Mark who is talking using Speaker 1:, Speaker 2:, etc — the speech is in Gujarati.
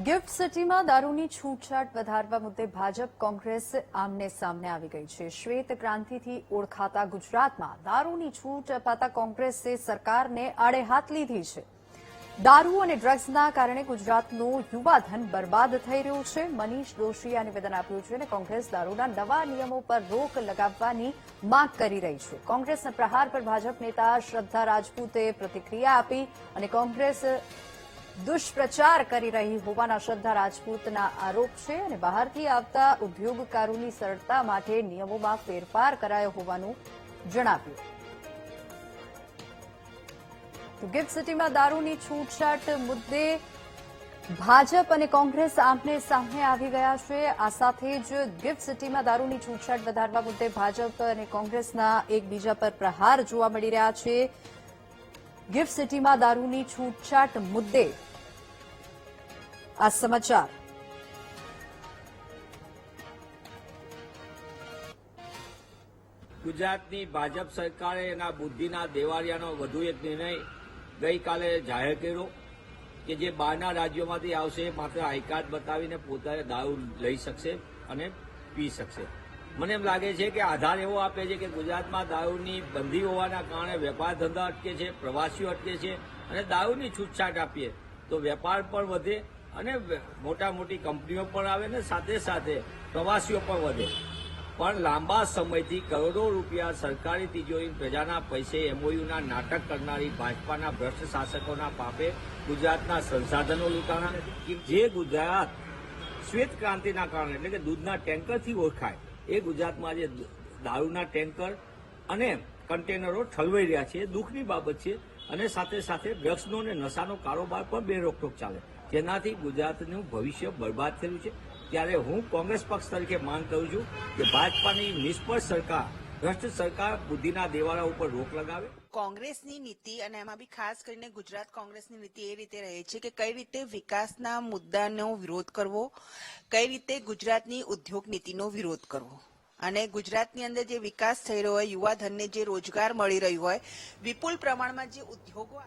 Speaker 1: ગિફ્ટ સિટીમાં દારૂની છૂટછાટ વધારવા મુદ્દે ભાજપ કોંગ્રેસ આમને સામને આવી ગઈ છે। શ્વેત ક્રાંતિથી ઓળખાતા ગુજરાતમાં દારૂની છૂટ અપાતા કોંગ્રેસે સરકારને આડે હાથ લીધી છે। દારૂ અને ડ્રગ્સના કારણે ગુજરાતનું યુવાધન બરબાદ થઈ રહ્યું છે। મનીષ દોશીએ નિવેદન આપ્યું છે અને કોંગ્રેસ દારૂના નવા નિયમો પર રોક લગાવવાની માંગ કરી રહી છે। કોંગ્રેસના પ્રહાર પર ભાજપ નેતા શ્રદ્ધા રાજપૂતે પ્રતિક્રિયા આપી અને કોંગ્રેસ દુષ્પ્રચાર કરી રહી હોવાના શ્રદ્ધા રાજપૂતના આરોપ છે અને બહારથી આવતા ઉદ્યોગકારોની સરળતા માટે નિયમોમાં ફેરફાર કરાયો હોવાનું જણાવ્યું। તો ગિફ્ટ સિટીમાં દારૂની છૂટછાટ મુદ્દે ભાજપ અને કોંગ્રેસ આમને સામને આવી ગયા છે। આ સાથે જ ગિફ્ટ સિટીમાં દારૂની છૂટછાટ વધારવા મુદ્દે ભાજપ અને કોંગ્રેસના એકબીજા પર પ્રહાર જોવા મળી રહ્યા છે। ગિફ્ટ સિટીમાં દારૂની છૂટછાટ મુદ્દે આ સમાચાર।
Speaker 2: ગુજરાતની ભાજપ સરકારે એના બુદ્ધિના દેવાળિયાનો વધુ એક નિર્ણય ગઈકાલે જાહેર કર્યો કે જે બહારના રાજ્યોમાંથી આવશે માત્ર આઈ કાર્ડ બતાવીને પોતાને દારૂ લઈ શકશે અને પી શકશે। મને એમ લાગે છે કે આધાર એવો આપે છે કે ગુજરાતમાં દારૂની બંધી હોવાના કારણે વેપાર ધંધા અટકે છે, પ્રવાસીઓ અટકે છે અને દારૂની છૂટછાટ આપીએ તો વેપાર પણ વધે અને મોટા મોટી કંપનીઓ પણ આવે ને સાથે સાથે પ્રવાસીઓ પણ વધે। પણ લાંબા સમયથી કરોડો રૂપિયા સરકારી તિજોરી પ્રજાના પૈસે એમઓયુના નાટક કરનારી ભાજપાના ભ્રષ્ટ શાસકોના પાપે ગુજરાતના સંસાધનો લૂંટાણા। જે ગુજરાત શ્વેત ક્રાંતિના કારણે એટલે કે દૂધના ટેન્કરથી ઓળખાય એ ગુજરાતમાં આજે દારૂના ટેન્કર અને કન્ટેનરો ઠલવાઈ રહ્યા છે, એ દુઃખની બાબત છે। અને સાથે સાથે ડ્રગ્સનો અને નશાનો કારોબાર પણ બે રોકટોક ચાલે, જેનાથી ગુજરાતનું ભવિષ્ય બરબાદ થયું છે। ત્યારે હું કોંગ્રેસ પક્ષ તરીકે માંગ કરું છું કે ભાજપાની નિષ્ફળ સરકાર, ભ્રષ્ટ સરકાર બુદ્ધિના દેવાળા ઉપર રોક લગાવે।
Speaker 3: કોંગ્રેસની નીતિ અને એમાં બી ખાસ કરીને ગુજરાત કોંગ્રેસની નીતિ એ રીતે રહે છે કે કઈ રીતે વિકાસના મુદ્દાનો વિરોધ કરવો, કઈ રીતે ગુજરાતની ઉદ્યોગ નીતિનો વિરોધ કરવો અને ગુજરાતની અંદર જે વિકાસ થઈ રહ્યો હોય, યુવાધનને જે રોજગાર મળી રહ્યું હોય, વિપુલ પ્રમાણમાં જે ઉદ્યોગો